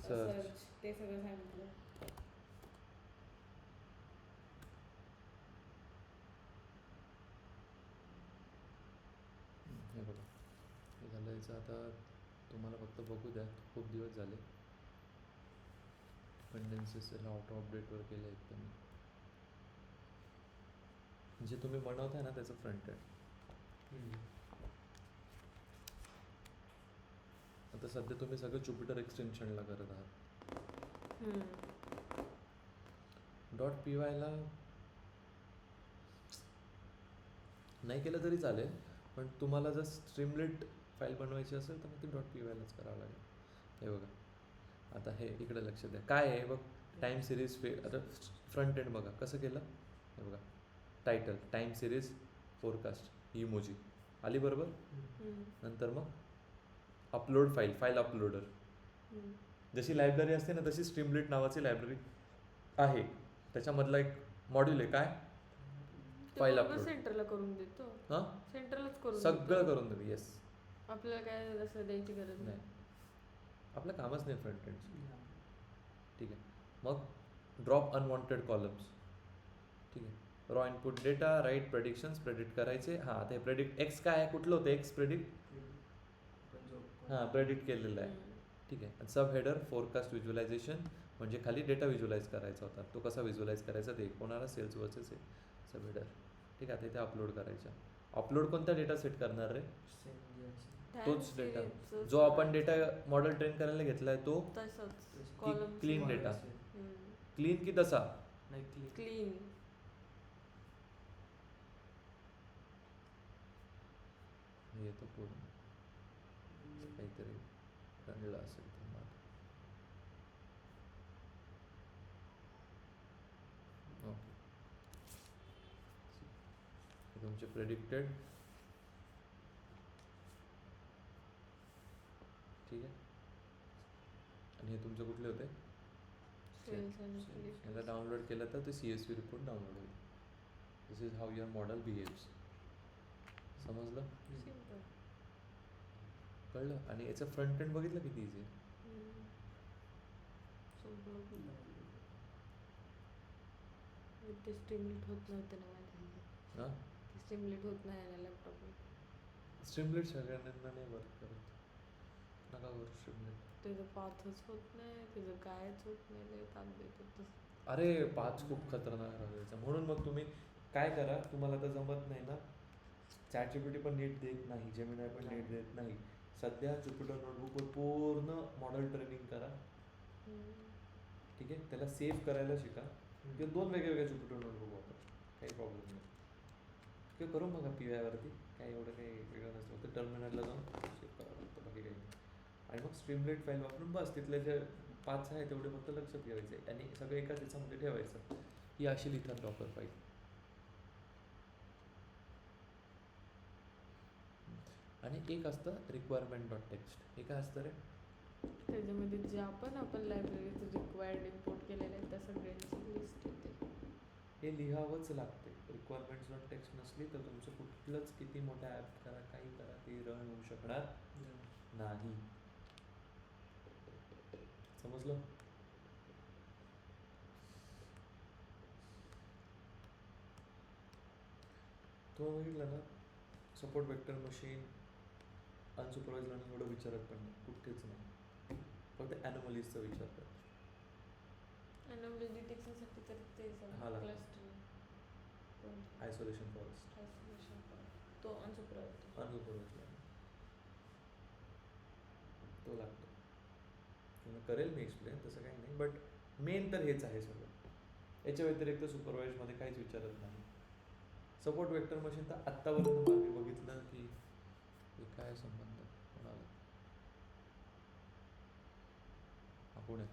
सर्च, ते सगळं सांगितलं. हे बघा, हे झालं याचं. आता तुम्हाला फक्त बघू द्या, खूप दिवस झाले. डिपेंडन्सीज ऑटो अपडेटवर केले आहेत त्यांनी. जे तुम्ही बनवताय ना त्याचं फ्रंट एंड. आता सध्या तुम्ही सगळं ज्युपिटर एक्सटेन्शनला करत आहात. डॉट पी वायला नाही केलं तरी चालेल, पण तुम्हाला जर स्ट्रीमलेट फाईल बनवायची असेल तर मग ती डॉट पी वायलाच करावं लागेल. हे बघा, आता हे इकडे लक्ष द्या, काय आहे बघ, टाईम सिरीज आता फ्रंट एंड बघा कसं केलं. हे बघा, title time series forecast emoji आली बरोबर. नंतर मग अपलोड फाईल अपलोडर. जशी लायब्ररी असते ना तशी स्ट्रीमलेट नावाची लायब्ररी आहे, त्याच्यामधला एक मॉड्यूल आहे काय, फाईल अपलोड. सेंटरला करून देतो. हां, सेंटरलाच करून सगळं करून देते. येस, आपल्याला काय असं द्यायची गरज नाही. आपलं कामच नाही फ्रंट एंडचं. ठीक आहे, मग ड्रॉप अनवॉन्टेड कॉलम्स. ठीक आहे, raw input data, right predictions, predict करायचे. हां, आता हे प्रेडिक्ट एक्स काय आहे, कुठलं होतं एक्स प्रेडिक्ट, हां प्रेडिक्ट केलेलं आहे. ठीक आहे, सब हेडर फोरकास्ट व्हिज्युअलायझेशन, म्हणजे खाली डेटा व्हिज्युअलाइज करायचा होता, तो कसा व्हिज्युअलाइज करायचा ते कोणाला, सेल्स वर्सेस सब हेडर. ठीक आहे, आता इथे अपलोड करायचा. अपलोड कोणता डेटा सेट करणार रे? तोच डेटा जो आपण डेटा मॉडेल ट्रेन करायला घेतला आहे तो, तसंच क्लीन डेटा. क्लीन की तसा? क्लीन. हे तर पूर्ण काहीतरी रंगलं असेल तर मग. ओके, हे तुमचे प्रेडिक्टेड. ठीक आहे, आणि हे तुमचे कुठले होते? याला डाउनलोड केलं तर ते CSV रिपोर्ट डाउनलोड होईल. This is how your model behaves. समजलं? कळलं? आणि याचं फ्रंट एंड बघितलं किती इझी आहे. ते स्टिम्युलेट होत नव्हतं ना माझ्या. हां, स्टिम्युलेट होत नाही ना लॅपटॉपवर. स्ट्रीमलेट सगळ्यांना नाही वर्क करत, नका करू स्ट्रीमलेट. त्याचं पाथच होत नाही, त्याचं कायच होत नाही, लय ताप देतो. अरे पाच खूप खतरनाक राहायचा. म्हणून मग तुम्ही काय करा, तुम्हाला तर जमत नाही ना, ChatGPT पण नीट देत नाही, जेमिनाय पण नीट देत नाही. सध्या ज्युपिटर नोटबुकवर पूर्ण मॉडेल ट्रेनिंग करा. ठीक आहे, त्याला सेव्ह करायला शिका, किंवा 2 वेगवेगळ्या ज्युपिटर नोटबुक वापरा, काही प्रॉब्लेम नाही. किंवा करून बघा PY वरती, काही एवढं काही वेगळं नसतं, फक्त टर्मिनलला जाऊन सेव्ह करावं लागतं, बाकी काही नाही. आणि मग स्ट्रीमलेट फाईल वापरून बस तिथले जे 5 आहे तेवढे फक्त लक्षात ठेवायचे आणि सगळं एका त्याच्यामध्ये ठेवायचं. ही अशी लिहितात डॉकर फाईल. आणि एक असतं रिक्वायरमेंट डॉट टेक्स्ट. हे काय असतं रे? त्याच्यामध्ये जे आपण लायब्ररीत रिक्वायर्ड इम्पोर्ट केलेले आहेत त्या सगळ्यांची लिस्ट येते. हे लिहावंच लागते. रिक्वायरमेंट्स डॉट टेक्स्ट नसली तर तुमचं कुठलंच किती मोठा ॲप करा, काही करा, ते रन होऊ शकणार नाही. समजलं? तो बघितलं ना, support vector machine, unsupervised learning एवढं विचारत पण नाही, कुठेच नाही, फक्त ॲनोमलीजचा विचारतात. अनोमली डिटेक्शनसाठी तर ते हा लागतो. क्लस्टर आयसोलेशन फॉरेस्ट, आयसोलेशन तो अनसुपरवाइज्ड. अनसुपरवाइज लर्निंग तो लागतो. तुम्ही करेल मी एक्सप्लेन, तसं काही नाही, बट मेन तर हेच आहे सगळं. याच्या व्यतिरिक्त सुपरवाइजमध्ये काहीच विचारत नाही. सपोर्ट वेक्टर मशीन तर आत्तापर्यंत मी बघितलं की हे काय संबंध कोणाला. हा पुढे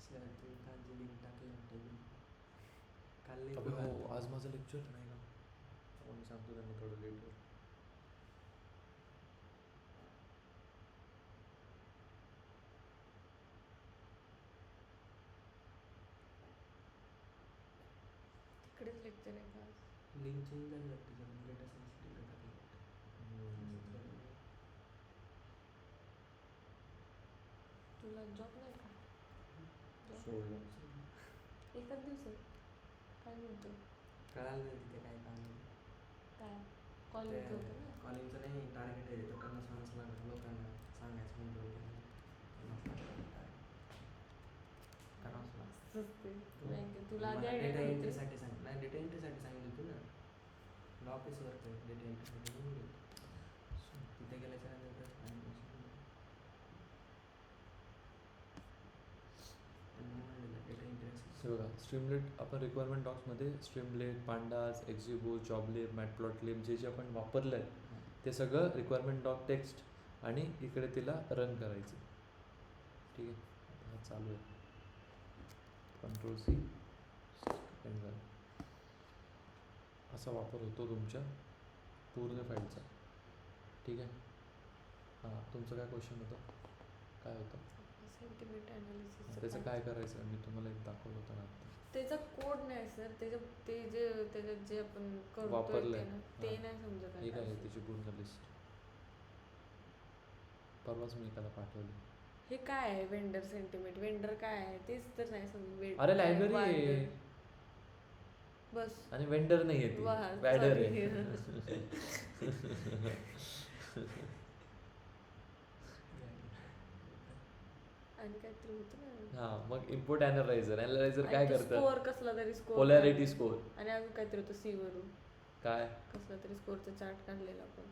सर ते कालची लिंक टाकली वाटतं काल link अबे हो, आली. आज माझं लेक्चर नाही का, हो, मी सांगतो त्यांना थोडं लेट. तिकडेच लेक्चर आहे का आज? लिंक चेंज झाली वाटतं जरा डेटा सायन्स तिकडे टाकली वाटतं. तुला जॉब नाही का? Job? सोडलं. एकाच दिवसात काय म्हणतो? कळालं नाही तिथे काय काम नाही. काय कॉलेज होतं ना? कॉलिंगचं नाही, टार्गेट आहे तो पन्नास लागतं लोकांना सांगायचं म्हणतो करावंच लागतं. असते तुला आधी डेटा आयडिया होती. एंट्रीसाठी सांग नाही, डेटा एंट्रीसाठी सांगितलं होतं ना, तुला ऑफिस वर्क आहे डेटा एंट्रीसाठी म्हणून गेलो. तिथे गेल्याच्या नंतर डेटा एंट्री हे बघा, स्ट्रीमलेट आपण रिक्वायरमेंट डॉक्समध्ये स्ट्रीमलेट, पांडास, एक्झिबो, जॉबलेब, मॅटप्लॉटलेब जे जे आपण वापरलं आहे ते सगळं रिक्वायरमेंट डॉक टेक्स्ट आणि इकडे तिला रन करायचं. ठीक आहे, आता हा चालू आहे. Ctrl+C एंड झालं. असा वापर होतो तुमच्या पूर्ण फाईलचा. ठीक आहे. हां, तुमचं काय क्वेश्चन होतं, काय होतं? Sentiment analysis. त्याचं काय करायचं मी तुम्हाला एक दाखवलं होतं ना आता. त्याचा कोड नाही सर, ते जे त्याच्यात जे आपण करतोय वापरलंय. ते ना, ते हां. नाही समजत हे काय आहे आहे. त्याची पूर्ण लिस्ट, परवाच मी एकाला पाठवली. हे काय आहे वेंडर सेंटिमेंट? वेंडर काय आहे तेच तर नाही समजत. अरे लायब्ररी आहे बस. आणि वेंडर नाही आहे ती, वाह, वॅडर sorry. आहे. आणि काहीतरी होतं ना. हा, मग इनपुट ॲनालायझर काय करतं? स्कोअर कसला तरी स्कोअर. Polarity score. आणि अजून काहीतरी होतं सी वरून काय कसला तरी स्कोअरचा चार्ट काढलेला आपण.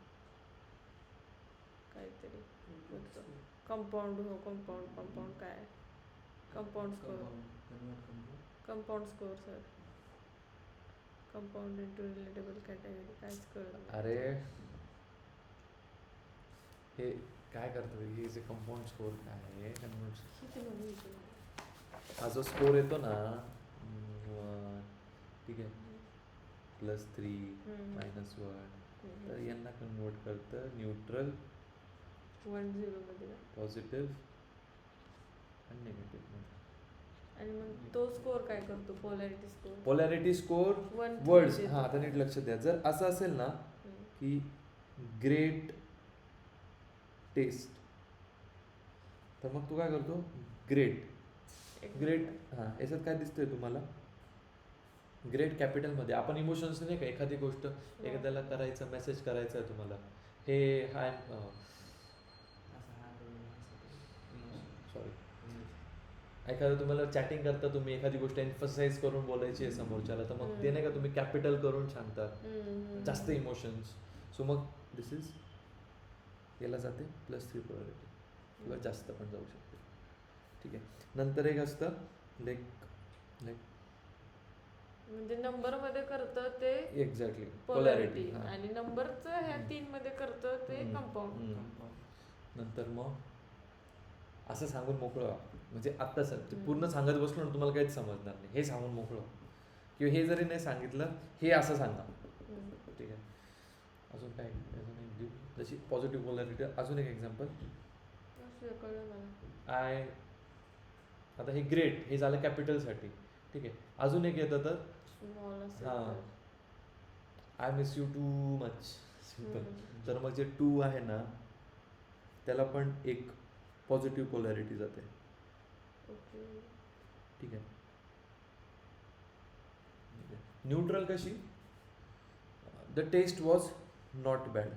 काहीतरी होतं. कंपाऊंड. हो, कंपाऊंड काय? Compound score. Compound score sir. Compound into relatable category काहीच कळत नाही. अरे हे काय करतं, हे जे कंपाऊंड स्कोर काय आहे, किती म्हणू इथे? हा जो स्कोर येतो ना, ठीक आहे, +3 -1, तर यांना कन्वर्ट करतं न्यूट्रल, 1-0 मध्ये का? पॉझिटिव्ह आणि निगेटिव्ह. आणि मग तो स्कोअर काय करतो? Polarity score. Polarity score 1 words. हां, आता नीट लक्ष द्या. जर असं असेल ना की ग्रेट टेस्ट, तर मग तू काय करतो, ग्रेट. हां, याच्यात काय दिसतंय तुम्हाला, ग्रेट कॅपिटलमध्ये. आपण इमोशन्स नाही का, एखादी गोष्ट एखाद्याला करायचं, मेसेज करायचा आहे तुम्हाला, हे हाय सॉरी, एखादं तुम्हाला चॅटिंग करता, तुम्ही एखादी गोष्ट एम्फसाइज करून बोलायची आहे समोरच्याला, तर मग ते नाही का तुम्ही कॅपिटल करून सांगतात, जास्त इमोशन्स. सो मग दिस इज, याला जाते +3 पोलॅरिटी, किंवा जास्त पण जाऊ शकते. ठीक आहे. नंतर एक असतं लाईक म्हणजे नंबर मध्ये करतं ते एक्झॅक्टली पोलॅरिटी, आणि नंबरचं ह्या 3 मध्ये करतं ते कंपाऊंड. नंतर मग असं सांगून मोकळं व्हा. म्हणजे आत्ता सर ते पूर्ण सांगत बसलो ना, तुम्हाला काहीच समजणार नाही. हे सांगून मोकळं व्हा. किंवा हे जरी नाही सांगितलं, हे असं सांगा. ठीक आहे. अजून काय, अजून एक देऊ, जशी पॉझिटिव्ह पोलॅरिटी. अजून एक एक्झाम्पल, कळलं मला. आता हे ग्रेट, हे झालं कॅपिटलसाठी. ठीक आहे. अजून एक येतं तर स्मॉल असेल हां, तर. I miss you too much, simple. तर मग जे 2 आहे ना, त्याला पण एक पॉझिटिव्ह पोलॅरिटी जाते. ओके. ठीक आहे. न्यूट्रल कशी, the test was not bad.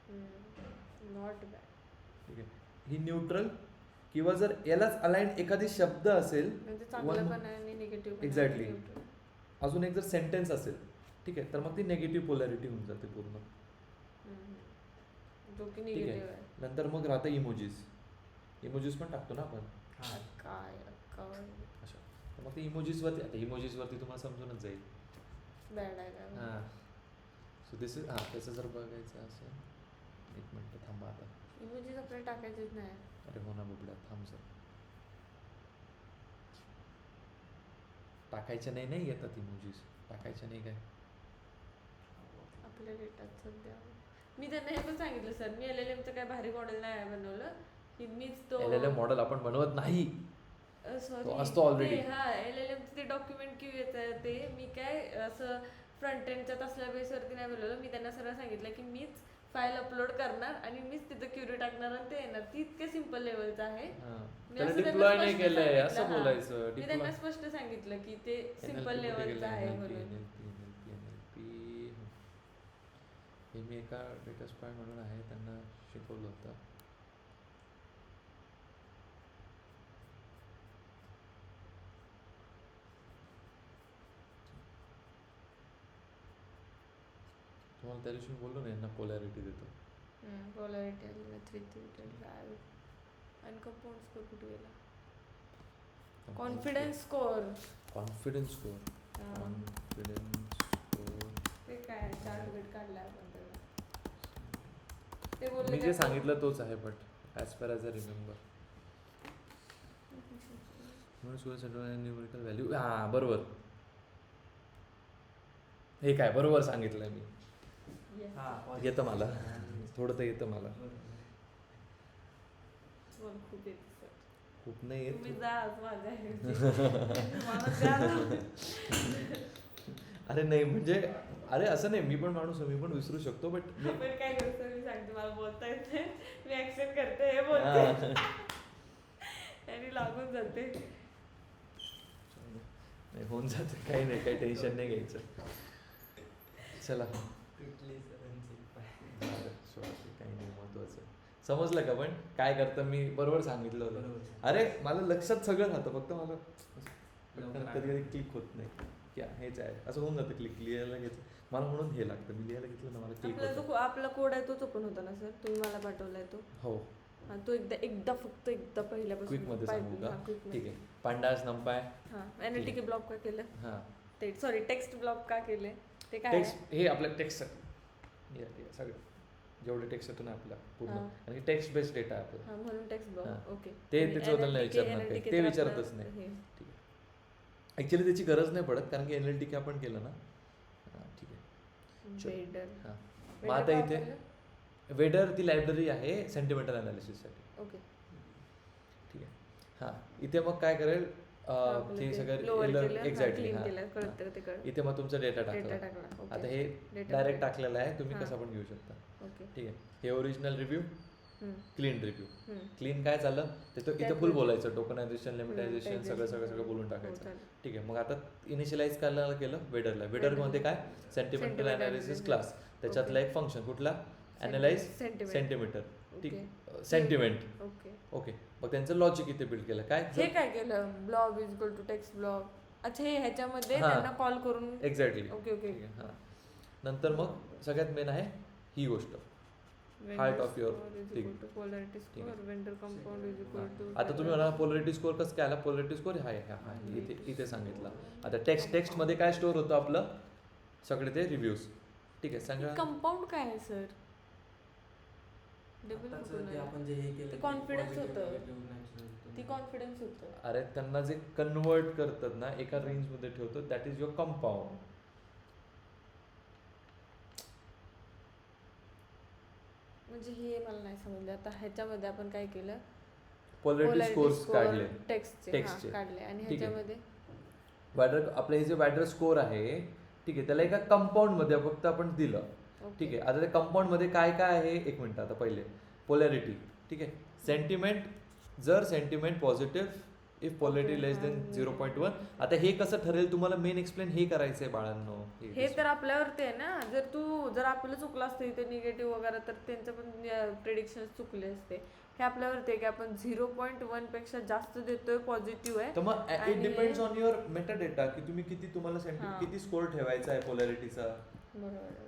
Not bad. ठीक आहे. ही न्यूट्रल किंवा जर यालाच अलाइन एखादी शब्द असेल, म्हणजे चांगलं one- पण आहे आणि निगेटिव्ह Exactly. अजून एक जर सेंटेन्स असेल, ठीक आहे, तर मग ती नेगेटिव्ह पोलॅरिटी होऊन जाते पूर्ण. जो की ठीक निगेटिव्ह आहे. आहे. नंतर मग राहतं इमोजीस. इमोजीस पण टाकतो ना आपण काय अक्कावर अशा. तर मग ते इमोजीसवरती, आता इमोजीसवरती तुम्हाला समजूनच जाईल. बॅड आहे काय. हां. सो दिस इज त्याचं जर बघायचं असेल, एक मिनटं थांबा आता. इमोजीज आपल्याला टाकायचेच नाही. अरे हो ना बुबड्या, थांब सर. टाकायच्या नाही येतात इमोजीस, टाकायच्या नाही काय. आपल्या डेटात सध्या मी त्यांना हे पण सांगितलं सर, मी LLMचं काय भारी मॉडेल नाही बनवलं की मीच तो LLM मॉडेल आपण बनवत नाही. सॉरी तो असतो already. हा LLMचं ते डॉक्युमेंट क्यू येतं ते मी काय असं फ्रंट एंडच्या तसल्या बेसवरती नाही बोलवलं. मी त्यांना सरळ सांगितलं की मीच फाईल अपलोड करणार आणि मीच तिथं क्युरी टाकणार आणि ते येणार. ती इतक्या सिम्पल लेवलचं आहे. हां. मी त्याला असं त्यांना डिप्लॉय नाही स्पष्ट केलंय सांगितलं, असं हां. बोलायचं. मी त्यांना स्पष्ट सांगितलं की ते सिम्पल लेवलचं आहे म्हणून. हे मी एका डेटा स्पाय म्हणून आहे, त्यांना शिकवलं होतं. तुम्हाला त्या दिवशी मी बोललो ना यांना पोलॅरिटी देतो. पोलॅरिटी आली ना 3 आणि कंपाऊंड स्कोर कुठे गेला. Confidence score confidence score confidence score ते काय चार्ट बिट काढला आपण त्याला. ते बोलले मी जे सांगितलं तोच आहे, but as per as a remember म्हणून स्कोर सेंटर न्यूमेरिकल व्हॅल्यू. हां बरोबर, हे काय बरोबर सांगितलं मी. येतं मला, थोडं तर येतं मला, खूप येते सर. खूप नाही तुम्ही येत. जा आज माझ्या मला द्या ना. अरे नाही म्हणजे, अरे असं नाही, मी पण माणूस आहे, मी पण विसरू शकतो, बट आपण काय करतो मी सांगते, मला बोलता येत नाही, मी ऍक्सेप्ट करते हे बोलते आणि लागून जाते. नाही होऊन जातं, काही नाही, काही टेन्शन नाही घ्यायचं. चला काही नाही, महत्वाचं समजलं का. पण काय करतं मी बरोबर सांगितलं होतं. अरे मला लक्षात सगळं राहतं, फक्त मला कधी कधी क्लिक होत नाही की हेच आहे, असं होऊन जातं. क्लिक लिहायला घेतलं मला, म्हणून हे लागतं. मी लिहायला घेतलं ना, मला क्लिक आपला होतं. जो आपला कोड आहे तोच ओपन होता ना सर, तुम्ही मला पाठवलाय तो. हो तो एकदा फक्त एकदा पहिल्यापासून क्विकमध्ये सांगू का. quick मध्ये. ठीक आहे. पांडास नंपाय. हां एनएलटीके ब्लॉक का केलं हां ते, सॉरी टेक्स्ट ब्लॉक का केले ते काय टेक्स्ट, हे आपलं टेक्स्ट सगळं जेवढे टेक्स्ट येतो ना आपला पूर्ण, हां. आणि टेक्स्ट बेस्ड डेटा आहे आपला. हां म्हणून टेक्स्ट ब्लॉक. हां. ओके. ते आणि त्याच्याबद्दल नाही NLTK विचारणार काही, ते तर विचारतच आपलं नाही. हे. ठीक आहे. ॲक्च्युली त्याची गरज नाही पडत, कारण की NLTK आपण केलं ना. हां ठीक आहे. चल. वेडर. हां वेडर मग आता काय इथे वापरलं? वेडर ती लायब्ररी आहे सेंटिमेंटल अनालिसिससाठी. ओके. ठीक आहे. हां इथे मग काय करेल, आपलं ते ते सगळं lower केलं, हां, एक्झॅक्टली. clean केलं, कळतं ते कळतं. इथे मग तुमचा डेटा डेटा टाकला. टाकला. ओके. आता हे Data डायरेक्ट टाकला. टाकलेलं आहे, तुम्ही हां. कसा पण घेऊ शकता. ओके. ठीक आहे. हे ओरिजिनल रिव्ह्यू, हम्म, क्लीन रिव्ह्यू. हम्म. क्लीन काय झालं ते तो इथे त्यात फुल बोल- बोलायचं, टोकनायझेशन, लिमिटायझेशन, Limitation, सगळं सगळं सगळं बोलून हो, टाकायचं. चालेल. ठीक आहे. मग आता इनिशियलाइज करायला केलं वेडरला. वेडरमध्ये काय sentimental Sentimental analysis analysis. Class, त्याच्यातला Okay. एक फंक्शन कुठला अनालाइज Sentiment. सेंटीमीटर. ठीक ओके. सेंटिमेंट. ओके. ओके. मग त्यांचं लॉजिक इथे बिल्ड केलं काय. हे काय केलं, blob is equal to text blob. अच्छा हे ह्याच्यामध्ये हां. त्यांना कॉल करून. एक्झॅक्टली. Okay okay. हां नंतर मग सगळ्यात मेन आहे ही गोष्ट. Heart of your thing. Polarity ठीक आहे. Score, VADER compound is equal to. आता तुम्ही म्हणा पोलॅरिटी स्कोर कसं काय आला. पोलॅरिटी स्कोर हा इथे इथे सांगितला. आता टेक्स्टमध्ये काय स्टोअर होतं आपलं, सगळे ते रिव्ह्यूज. ठीक आहे. सगळं कंपाऊंड काय आहे सर. डबल आताचं ते आपण जे हे केलं ते ते confidence positive, होतं. negative, natural. ती कॉन्फिडन्स होतं. अरे त्यांना जे कन्वर्ट करतात ना एका रेंजमध्ये ठेवतो, दॅट इज युअर कंपाऊंड. म्हणजे हे मला नाही समजलं. आता ह्याच्यामध्ये आपण काय केलं, पोलॅरिटी स्कोर्स काढले. टेक्स्टचे चे. काढले आणि ठीक आहे. ह्याच्यामध्ये वॅडर आपलं हे जे वॅडर स्कोर आहे, ठीक आहे, त्याला एका कंपाऊंडमध्ये फक्त आपण दिलं. ठीक आहे. आता त्या कंपाऊंडमध्ये काय काय आहे, एक मिनिट. आता पहिले पोलॅरिटी. ठीक आहे. सेंटिमेंट, जर sentiment positive if polity less than 0.1. आता हे कसं ठरेल तुम्हाला मेन एक्सप्लेन हे करायचं आहे बाळांनो. हे तर आपल्यावरती आहे ना. जर आपलं चुकलं असतं इथे निगेटिव्ह वगैरे तर त्यांचं पण प्रिडिक्शन चुकले असते. हे आपल्यावरती आहे की आपण 0.1 पेक्षा जास्त देतोय पॉझिटिव्ह आहे. तर मग इट आणि- depends on your Meta data की तुम्ही तुम्हाला हां. किती स्कोर ठेवायचा आहे पोलॅरिटीचा.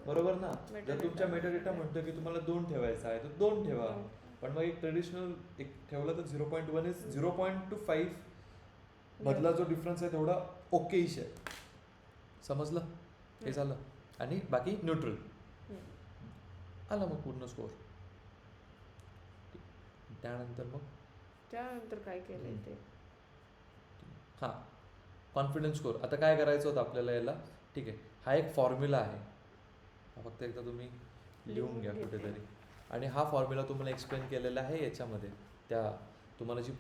बरोबर ना. Metadata. जर तुमच्या मेटा डेटा म्हणतो की तुम्हाला 2 ठेवायचा आहे तर 2 ठेवा. पण मग एक ट्रेडिशनल एक ठेवलं तर 0.1 इज 0.25 मधला जो डिफरन्स आहे तेवढा ओकेइश आहे. समजलं. हे झालं. आणि बाकी न्यूट्रल आला मग पूर्ण स्कोर. त्यानंतर मग त्यानंतर काय केलंय ते हां कॉन्फिडन्स स्कोर. आता काय करायचं होतं आपल्याला याला. ठीक आहे. हा एक फॉर्म्युला आहे. हा फक्त एकदा तुम्ही लिहून घ्या लिहून घेते. कुठेतरी. आणि हा फॉर्म्युला तुम्हाला एक्सप्लेन केलेला आहे याच्यामध्ये. त्या तुम्हाला जी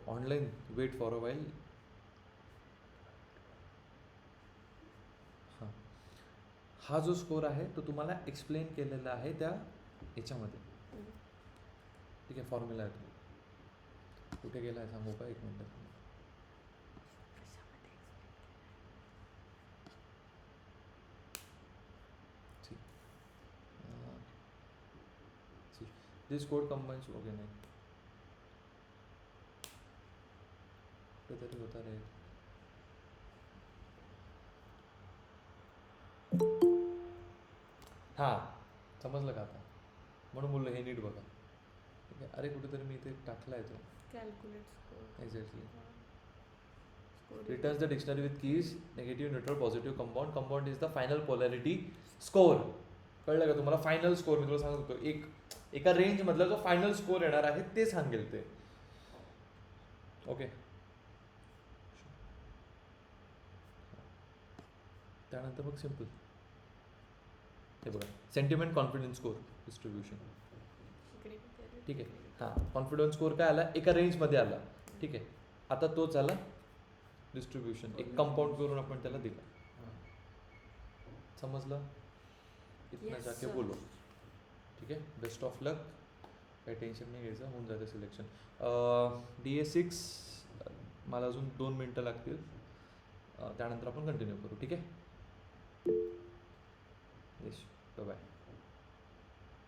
online wait for a while. हां हा जो स्कोर आहे तो तुम्हाला एक्सप्लेन केलेला आहे त्या याच्यामध्ये. ठीक आहे. फॉर्म्युला आहे तो. कुठे गेला आहे सांगू का? एक मिनिट. दिस कोड कंबाइन्स ओके नाही कुठेतरी होता रे. हां समजलं का आता. म्हणून बोललो हे नीट बघा. ठीक आहे. अरे कुठेतरी मी इथे टाकला आहे तो. Calculate score exactly. Returns the dictionary with keys negative, neutral, positive, compound. Compound is the final polarity score. कळलं का तुम्हाला? फायनल स्कोर मी तुला सांगत होतो. एका रेंज मधला जो फायनल स्कोर येणार आहे ते सांगेल ते. ओके. त्यानंतर मग सिम्पल हे बघा सेंटिमेंट कॉन्फिडन्स स्कोर डिस्ट्रीब्युशन. ठीक आहे. हां कॉन्फिडन्स स्कोर काय आला एका रेंजमध्ये आला. ठीक आहे. आता तोच आला डिस्ट्रीब्युशन एक कंपाऊंड करून आपण त्याला दिला. समजलं. इतना Yes, जाके sir. बोलो. ठीक आहे. बेस्ट ऑफ लक. काही टेन्शन नाही घ्यायचं. होऊन जातं सिलेक्शन. DA6 मला अजून 2 मिनटं लागतील. त्यानंतर आपण कंटिन्यू करू. ठीक आहे. Yes bye.